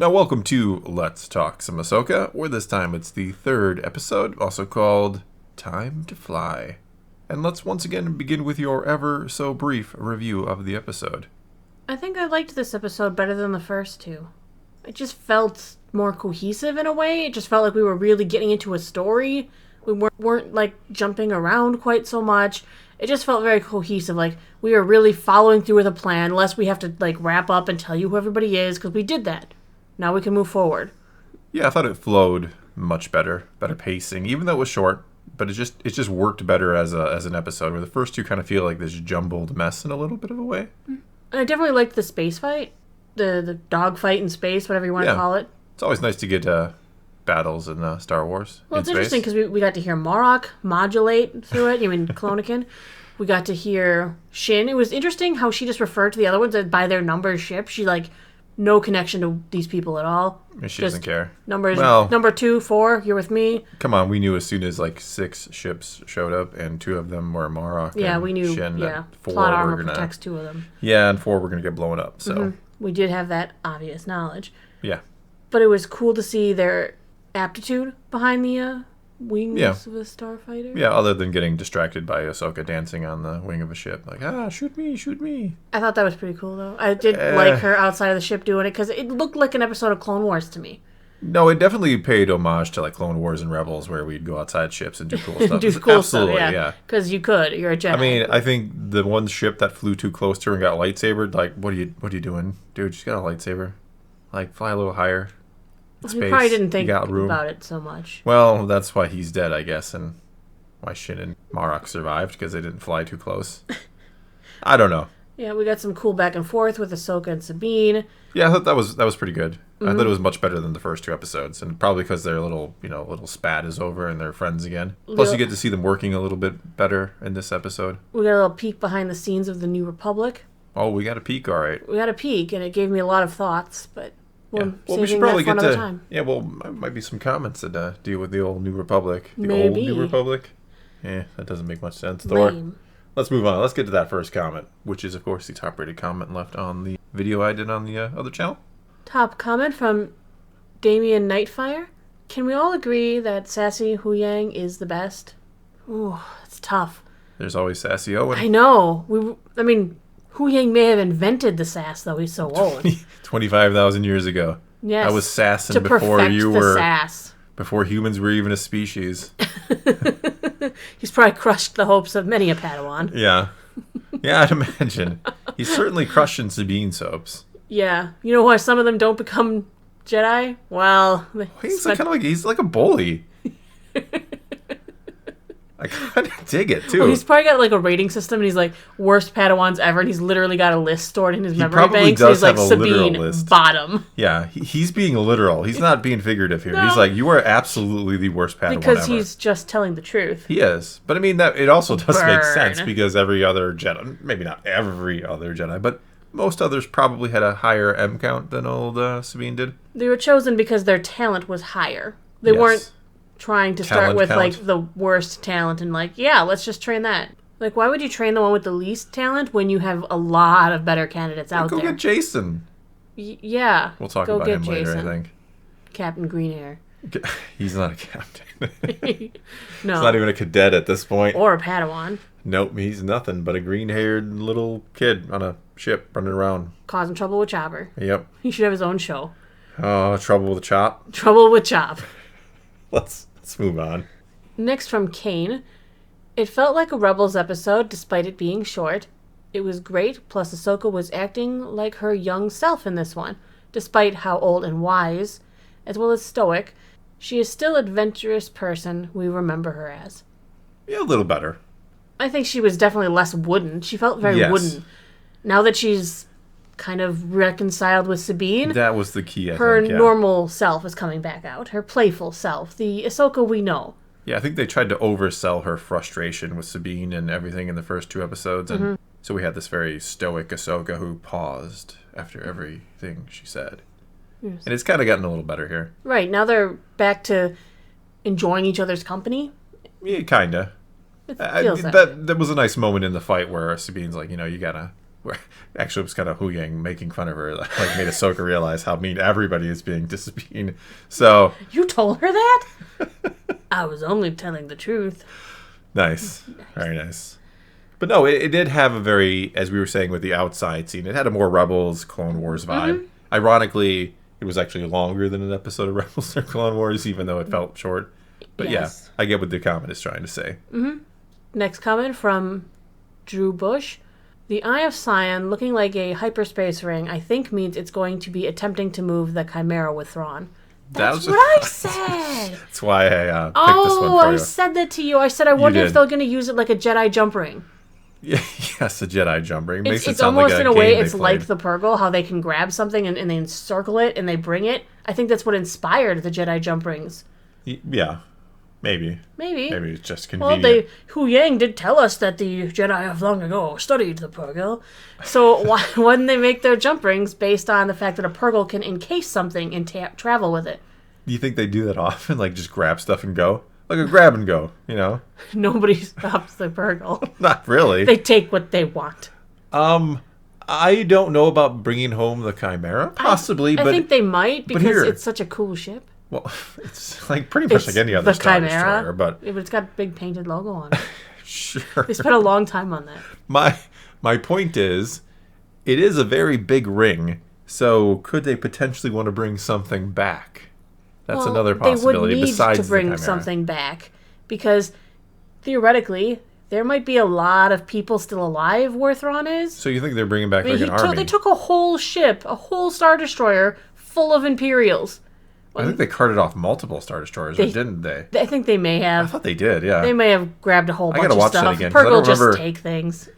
Now welcome to Let's Talk Some Ahsoka, where this time it's the third episode, also called Time to Fly. And let's once again begin with your ever so brief review of the episode. I think I liked this episode better than the first two. It just felt more cohesive in a way. It just felt like we were really getting into a story. We weren't like jumping around quite so much. It just felt very cohesive. Like we were really following through with a plan, lest we have to like wrap up and tell you who everybody is, because we did that. Now we can move forward. Yeah, I thought it flowed much better pacing, even though it was short. But it just worked better as an episode, where the first two kind of feel like this jumbled mess in a little bit of a way. And I definitely liked the space fight, the dog fight in space, whatever you want to call it. It's always nice to get battles in Star Wars. Well, it's interesting because we got to hear Marok modulate through it. You mean Clonican? We got to hear Shin. It was interesting how she just referred to the other ones by their number ship. She no connection to these people at all. She doesn't care. Number 2, 4, you're with me. Come on, we knew as soon as 6 ships showed up, and 2 of them were Marok. Yeah, and we knew. Shin, yeah, 4 plot armor protects 2 of them. Yeah, and 4 were gonna get blown up. So we did have that obvious knowledge. Yeah, but it was cool to see their aptitude behind the wings of a starfighter. Yeah, other than getting distracted by Ahsoka dancing on the wing of a ship. Shoot me, shoot me. I thought that was pretty cool, though. I did like her outside of the ship doing it, because it looked like an episode of Clone Wars to me. No, it definitely paid homage to Clone Wars and Rebels, where we'd go outside ships and do cool stuff. Absolutely, yeah. Because you could. You're a Jedi. I mean, I think the one ship that flew too close to her and got lightsabered, what are you doing? Dude, she's got a lightsaber. Fly a little higher. He probably didn't think about it so much. Well, that's why he's dead, I guess, and why Shin and Marok survived, because they didn't fly too close. I don't know. Yeah, we got some cool back and forth with Ahsoka and Sabine. Yeah, I thought that was pretty good. I thought it was much better than the first 2 episodes, and probably because their little spat is over and they're friends again. Plus, you get to see them working a little bit better in this episode. We got a little peek behind the scenes of the New Republic. Oh, we got a peek, all right. We got a peek, and it gave me a lot of thoughts, but... Well, we should probably get to... Time. Yeah, well, might be some comments that deal with the old New Republic. Old New Republic? Yeah, that doesn't make much sense. Thor. Let's move on. Let's get to that first comment, which is, of course, the top-rated comment left on the video I did on the other channel. Top comment from Damien Nightfire. Can we all agree that Sassy Huyang is the best? Ooh, it's tough. There's always Sassy Owen. I know. Huyang may have invented the sass, though he's so old. 25,000 years ago. Yes. I was sassing before you were. Sass. Before humans were even a species. He's probably crushed the hopes of many a Padawan. Yeah. Yeah, I'd imagine. He's certainly crushing Sabine's hopes. Yeah. You know why some of them don't become Jedi? Well, he's like a bully. I kind of dig it, too. Well, he's probably got a rating system, and he's worst Padawans ever, and he's literally got a list stored in his memory bank. So he's Sabine, list. Bottom. Yeah, he's being literal. He's not being figurative here. No. He's you are absolutely the worst Padawan because ever. He's just telling the truth. He is. But that it also does make sense, because every other Jedi, maybe not every other Jedi, but most others probably had a higher M count than old Sabine did. They were chosen because their talent was higher. They weren't trying to start with the worst talent and let's just train that. Why would you train the one with the least talent when you have a lot of better candidates out there? Go get Jacen. Yeah. We'll talk about him later, I think. Captain Greenhair. He's not a captain. No. He's not even a cadet at this point. Or a Padawan. Nope, he's nothing but a green-haired little kid on a ship running around. Causing trouble with Chopper. Yep. He should have his own show. Oh, Trouble with Chop? Trouble with Chop. Let's move on. Next from Kane. It felt like a Rebels episode, despite it being short. It was great, plus Ahsoka was acting like her young self in this one. Despite how old and wise, as well as stoic, she is still an adventurous person we remember her as. Yeah, a little better. I think she was definitely less wooden. She felt very wooden. Now that she's kind of reconciled with Sabine. That was the key, I her think, yeah. normal self is coming back out. Her playful self. The Ahsoka we know. Yeah, I think they tried to oversell her frustration with Sabine and everything in the first 2 episodes. And so we had this very stoic Ahsoka who paused after everything she said. Yes. And it's kind of gotten a little better here. Right, now they're back to enjoying each other's company. Yeah, kind of. That was a nice moment in the fight where Sabine's you Actually, it was kind of Huyang making fun of her, like made Ahsoka realize how mean everybody is being to Sabine. So you told her that? I was only telling the truth. Nice. Very nice. But no, it did have a very, as we were saying with the outside scene, it had a more Rebels, Clone Wars vibe. Mm-hmm. Ironically, it was actually longer than an episode of Rebels or Clone Wars, even though it felt short. But yes. Yeah, I get what the comment is trying to say. Mm-hmm. Next comment from Drew Bush. The Eye of Sion, looking like a hyperspace ring, I think means it's going to be attempting to move the Chimera with Thrawn. That's what I said. That's why I picked this one for you. I said that to you. I said I wonder if they're going to use it like a Jedi jump ring. Yeah, yes, a Jedi jump ring. It's almost in a way, it's like the Purgle, how they can grab something and they encircle it and they bring it. I think that's what inspired the Jedi jump rings. Yeah, maybe. Maybe it's just convenient. Well, Huyang did tell us that the Jedi of long ago studied the Purgle. So why wouldn't they make their jump rings based on the fact that a Purgle can encase something and travel with it? Do you think they do that often? Like just grab stuff and go? Like a grab and go, you know? Nobody stops the Purgle. Not really. They take what they want. I don't know about bringing home the Chimera. Possibly, but... I think they might because it's such a cool ship. Well, it's like pretty much like any other Star Destroyer, but it's got a big painted logo on it. Sure. They spent a long time on that. My point is, it is a very big ring, so could they potentially want to bring something back? That's another possibility besides the Chimera. They would need to bring something back because theoretically there might be a lot of people still alive where Thrawn is. So you think they're bringing back an army? They took a whole ship, a whole Star Destroyer full of Imperials. I think they carted off multiple Star Destroyers, or didn't they? I think they may have. I thought they did, yeah. They may have grabbed a whole bunch of stuff. I gotta watch that again. Purgle just take things.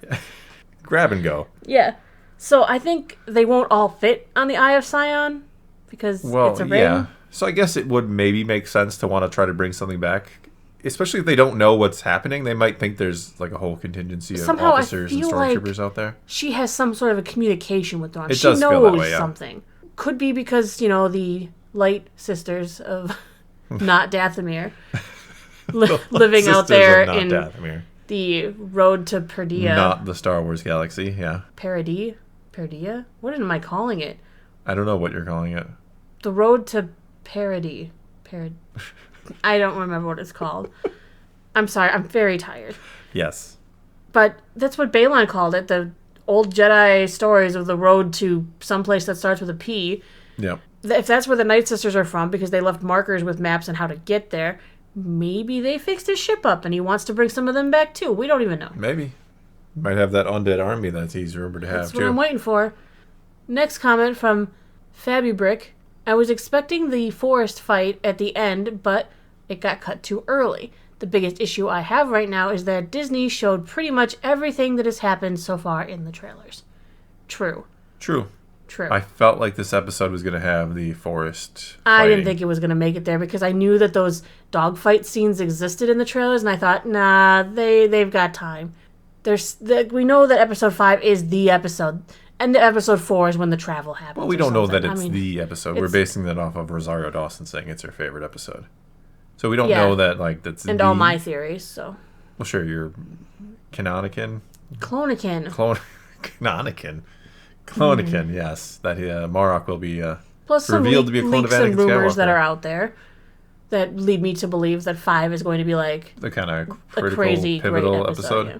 Grab and go. Yeah. So I think they won't all fit on the Eye of Sion because it's a ring. Yeah. So I guess it would maybe make sense to want to try to bring something back. Especially if they don't know what's happening. They might think there's like a whole contingency of officers and stormtroopers out there. She has some sort of a communication with Thrawn. She does feel that way, yeah. Something. Could be because, the Light Sisters of not Dathomir living out there in Dathomir. The road to Perdia. Not the Star Wars galaxy, yeah. Perdia? What am I calling it? I don't know what you're calling it. The road to Parody. I don't remember what it's called. I'm sorry, I'm very tired. Yes. But that's what Balon called it, the old Jedi stories of the road to someplace that starts with a P. Yep. If that's where the Night Sisters are from, because they left markers with maps on how to get there, maybe they fixed his ship up and he wants to bring some of them back too. We don't even know. Maybe. Might have that undead army that he's rumored to have That's what I'm waiting for. Next comment from Fabubrick. I was expecting the forest fight at the end, but it got cut too early. The biggest issue I have right now is that Disney showed pretty much everything that has happened so far in the trailers. True. I felt like this episode was going to have the forest fighting. I didn't think it was going to make it there because I knew that those dogfight scenes existed in the trailers, and I thought, nah, they've got time. We know that episode 5 is the episode, and episode 4 is when the travel happens. Well, we don't know that it's the episode. We're basing that off of Rosario Dawson saying it's her favorite episode. So we don't know that, that's and all my theories, so. Well, sure, you're Clonican, yes. That Marok will be plus revealed to be a clone of Anakin Skywalker. Plus some rumors that are out there that lead me to believe that 5 is going to be like the kind of critical, a crazy, pivotal episode. Yeah.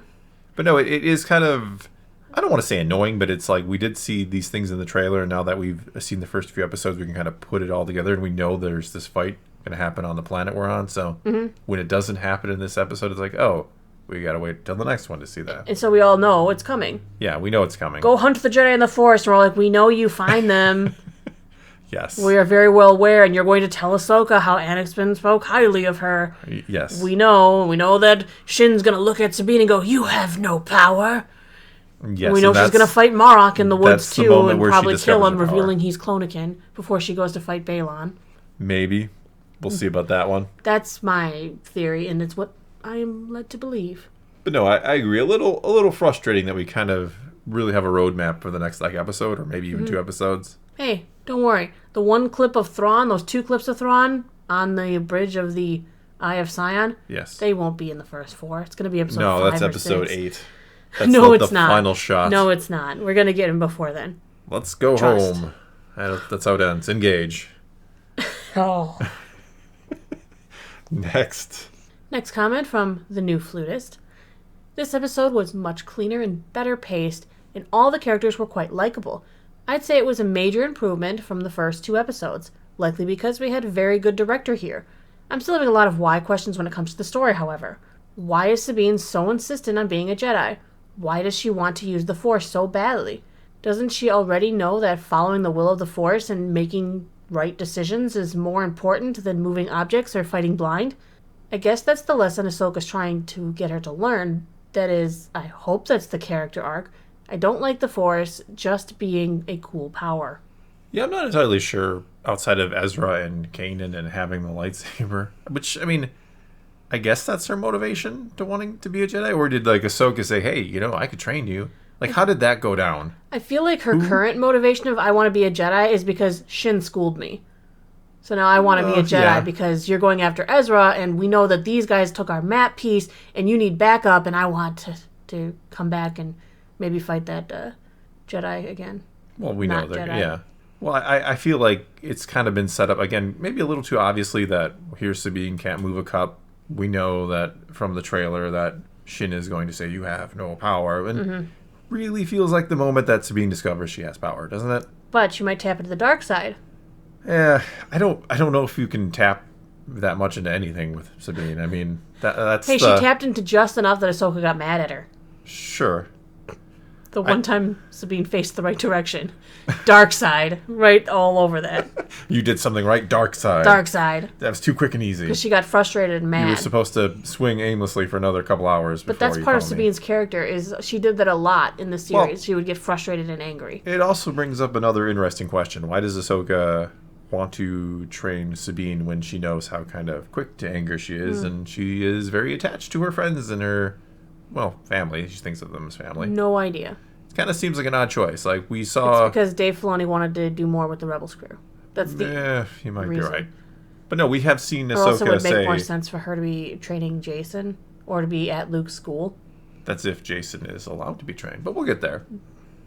But no, it is kind of, I don't want to say annoying, but it's like we did see these things in the trailer, and now that we've seen the first few episodes, we can kind of put it all together, and we know there's this fight going to happen on the planet we're on. So when it doesn't happen in this episode, it's like, oh, we got to wait till the next one to see that. And so we all know it's coming. Yeah, we know it's coming. Go hunt the Jedi in the forest. And we're like, we know you find them. Yes. We are very well aware, and you're going to tell Ahsoka how Anakin spoke highly of her. Yes. We know that Shin's going to look at Sabine and go, you have no power. Yes. We know she's going to fight Marok in the woods too, and probably kill him, revealing he's Clonican before she goes to fight Balon. Maybe. We'll see about that one. That's my theory, and it's what I am led to believe. But no, I agree. A little frustrating that we kind of really have a roadmap for the next episode, or maybe even 2 episodes. Hey, don't worry. The one clip of Thrawn, those 2 clips of Thrawn on the bridge of the Eye of Sion, yes, they won't be in the first 4. It's going to be episode 5 or 6. No, that's episode 8. That's no, the it's not. Final shot. No, it's not. We're going to get him before then. Let's go home. That's how it ends. Engage. Oh. Next comment from the new flutist. This episode was much cleaner and better paced, and all the characters were quite likable. I'd say it was a major improvement from the first 2 episodes, likely because we had a very good director here. I'm still having a lot of why questions when it comes to the story, however. Why is Sabine so insistent on being a Jedi? Why does she want to use the Force so badly? Doesn't she already know that following the will of the Force and making right decisions is more important than moving objects or fighting blind? I guess that's the lesson Ahsoka's trying to get her to learn. That is, I hope that's the character arc. I don't like the Force just being a cool power. Yeah, I'm not entirely sure outside of Ezra and Kanan and having the lightsaber. Which, I mean, I guess that's her motivation to wanting to be a Jedi? Or did, like, Ahsoka say, hey, I could train you? Like, how did that go down? I feel like her current motivation of I want to be a Jedi is because Shin schooled me. So now I want to be a Jedi because you're going after Ezra, and we know that these guys took our map piece, and you need backup, and I want to come back and maybe fight that Jedi again. Well, we know that, yeah. Well, I feel like it's kind of been set up, again, maybe a little too obviously that here's Sabine can't move a cup. We know that from the trailer that Shin is going to say, you have no power, and really feels like the moment that Sabine discovers she has power, doesn't it? But she might tap into the dark side. Yeah, I don't know if you can tap that much into anything with Sabine. I mean, that's she tapped into just enough that Ahsoka got mad at her. Sure. The one time Sabine faced the right direction. Dark side. Right all over that. You did something right, dark side. Dark side. That was too quick and easy. Because she got frustrated and mad. You were supposed to swing aimlessly for another couple hours before. But that's part of Sabine's character, is she did that a lot in the series. Well, she would get frustrated and angry. It also brings up another interesting question. Why does Ahsoka want to train Sabine when she knows how kind of quick to anger she is, and she is very attached to her friends and her, family. She thinks of them as family. No idea. It kind of seems like an odd choice. Like, we saw... It's because Dave Filoni wanted to do more with the Rebels crew. That's the Yeah, you might be right. But no, we have seen Ahsoka say... Or else it would make more sense for her to be training Jacen, or to be at Luke's school. That's if Jacen is allowed to be trained. But we'll get there.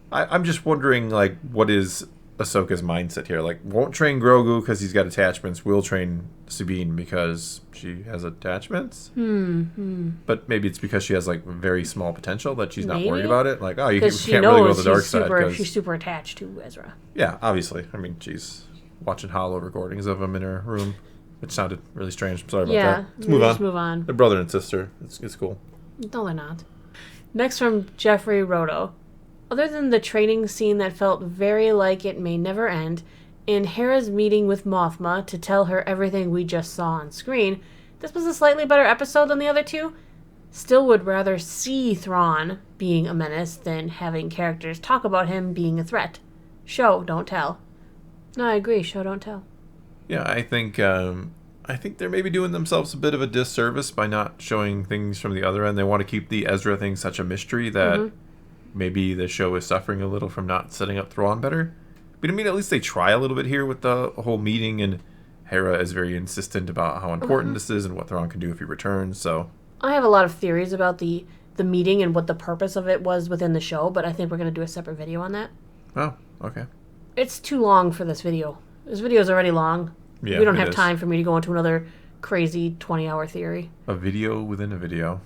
I'm just wondering, like, what is Ahsoka's mindset here? Like, won't train Grogu because he's got attachments. Will train Sabine because she has attachments. But maybe it's because she has like very small potential that she's not worried about it. Like, you can't really go to the dark side. She's super attached to Ezra. Yeah, obviously. I mean, she's watching hollow recordings of him in her room, which sounded really strange. I'm sorry about that. Let's move on. They're brother and sister. It's cool. No, they're not. Next from Jeffrey Roto. Other than the training scene that felt very like it may never end, and Hera's meeting with Mothma to tell her everything we just saw on screen, this was a slightly better episode than the other two. Still would rather see Thrawn being a menace than having characters talk about him being a threat. Show, don't tell. No, I agree. Show, don't tell. Yeah, I think they're maybe doing themselves a bit of a disservice by not showing things from the other end. They want to keep the Ezra thing such a mystery that maybe the show is suffering a little from not setting up Thrawn better. But I mean, at least they try a little bit here with the whole meeting, and Hera is very insistent about how important this is and what Thrawn can do if he returns, so... I have a lot of theories about the meeting and what the purpose of it was within the show, but I think we're going to do a separate video on that. Oh, okay. It's too long for this video. This video is already long. Yeah, we don't have time for me to go into another crazy 20-hour theory. A video within a video.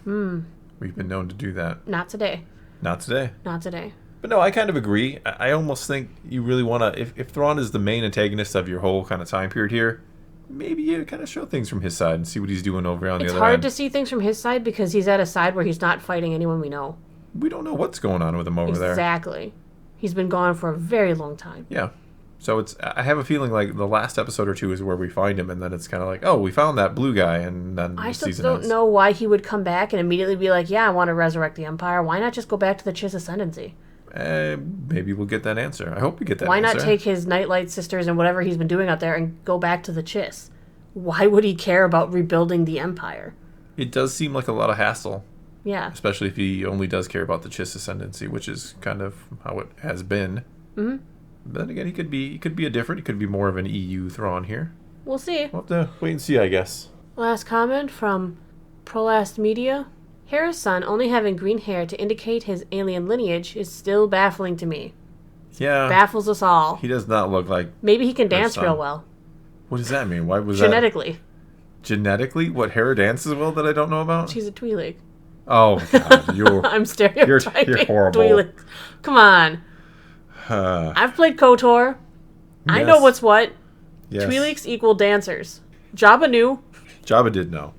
We've been known to do that. Not today. Not today. Not today. But no, I kind of agree. I almost think you really want to... If Thrawn is the main antagonist of your whole kind of time period here, maybe you kind of show things from his side and see what he's doing over on the other end. It's hard to see things from his side because he's at a side where he's not fighting anyone we know. We don't know what's going on with him over there. Exactly. He's been gone for a very long time. Yeah. So I have a feeling like the last episode or two is where we find him, and then it's kind of like, oh, we found that blue guy, and then I still don't know why he would come back and immediately be like, yeah, I want to resurrect the Empire. Why not just go back to the Chiss Ascendancy? Maybe we'll get that answer. I hope we get that answer. Why not take his Nightlight sisters and whatever he's been doing out there and go back to the Chiss? Why would he care about rebuilding the Empire? It does seem like a lot of hassle. Yeah. Especially if he only does care about the Chiss Ascendancy, which is kind of how it has been. Mm-hmm. But then again, he could be a different. He could be more of an EU Thrawn here. We'll see. We'll have to wait and see, I guess. Last comment from Prolast Media. Hera's son only having green hair to indicate his alien lineage is still baffling to me. Yeah. Baffles us all. He does not look like... Maybe he can dance real well. What does that mean? Why was Genetically. Genetically? What, Hera dances well that I don't know about? She's a Twi'lek. Oh, God. You're, I'm stereotyping. You're horrible. Twi'lek. Come on. I've played KOTOR. Yes. I know what's what. Yes. Twi'leks equal dancers. Jabba knew. Jabba did know.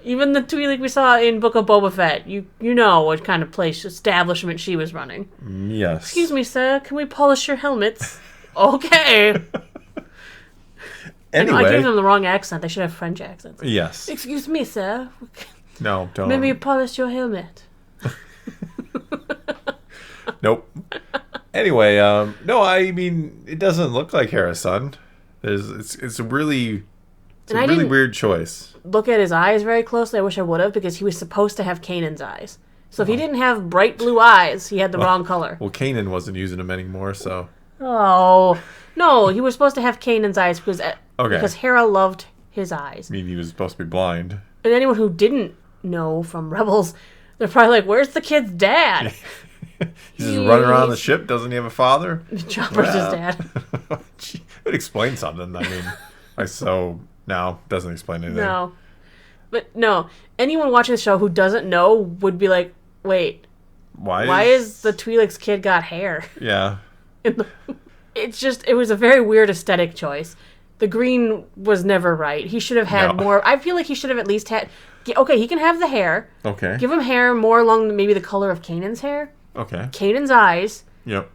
Even the Twi'lek we saw in Book of Boba Fett, you know what kind of place establishment she was running. Yes. Excuse me, sir. Can we polish your helmets? Okay. Anyway. I gave them the wrong accent. They should have French accents. Yes. Excuse me, sir. No, don't. Maybe polish your helmet. Nope. Anyway, no, I mean, it doesn't look like Hera's son. It's a really weird choice. Look at his eyes very closely. I wish I would have, because he was supposed to have Kanan's eyes. So if he didn't have bright blue eyes, he had the wrong color. Well, Kanan wasn't using them anymore, so... Oh. No, he was supposed to have Kanan's eyes because Hera loved his eyes. I mean, he was supposed to be blind. And anyone who didn't know from Rebels, they're probably like, where's the kid's dad? He's just running around the ship. Doesn't he have a father? Chopper's his dad. It would explain something. I mean, no, doesn't explain anything. No. But no, anyone watching the show who doesn't know would be like, wait, why is the Twi'lek's kid got hair? Yeah. It was a very weird aesthetic choice. The green was never right. He should have had more. I feel like he should have at least had... Okay, he can have the hair. Okay. Give him hair more along maybe the color of Kanan's hair. Okay. Kanan's eyes. Yep.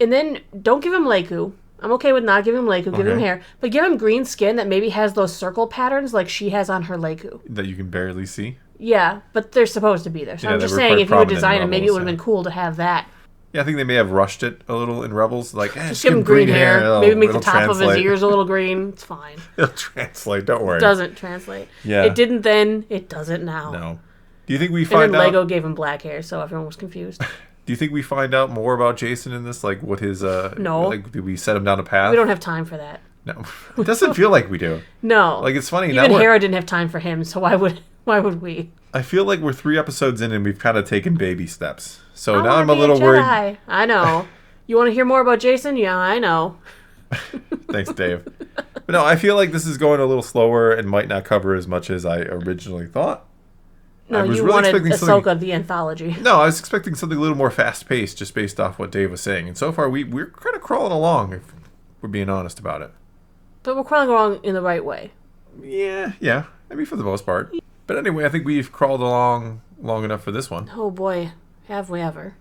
And then don't give him Leku. I'm okay with not giving him Leku. Give him hair. But give him green skin that maybe has those circle patterns like she has on her Leku. That you can barely see? Yeah, but they're supposed to be there. So I'm just saying, if you would design it, maybe it would have been cool to have that. Yeah, I think they may have rushed it a little in Rebels. Like, just give him green hair. Maybe make the top of his ears a little green. It's fine. It'll translate. Don't worry. It doesn't translate. Yeah. It didn't then. It doesn't now. No. Do you think we find out... And then Lego gave him black hair, so everyone was confused. Do you think we find out more about Jacen in this? Like, what his... No. Like, do we set him down a path? We don't have time for that. No. It doesn't feel like we do. No. Like, it's funny. Even Hera didn't have time for him, so why would we? I feel like we're 3 episodes in and we've kind of taken baby steps. So now I'm a little worried. I know. You want to hear more about Jacen? Yeah, I know. Thanks, Dave. But no, I feel like this is going a little slower and might not cover as much as I originally thought. No, you really wanted Ahsoka, the anthology. No, I was expecting something a little more fast-paced just based off what Dave was saying. And so far, we're kind of crawling along, if we're being honest about it. But we're crawling along in the right way. Yeah. I mean, for the most part. But anyway, I think we've crawled along long enough for this one. Oh boy, have we ever.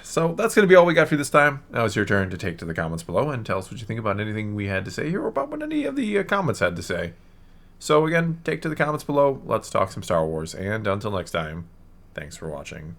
So that's going to be all we got for this time. Now it's your turn to take to the comments below and tell us what you think about anything we had to say here or about what any of the comments had to say. So again, take to the comments below. Let's talk some Star Wars. And until next time, thanks for watching.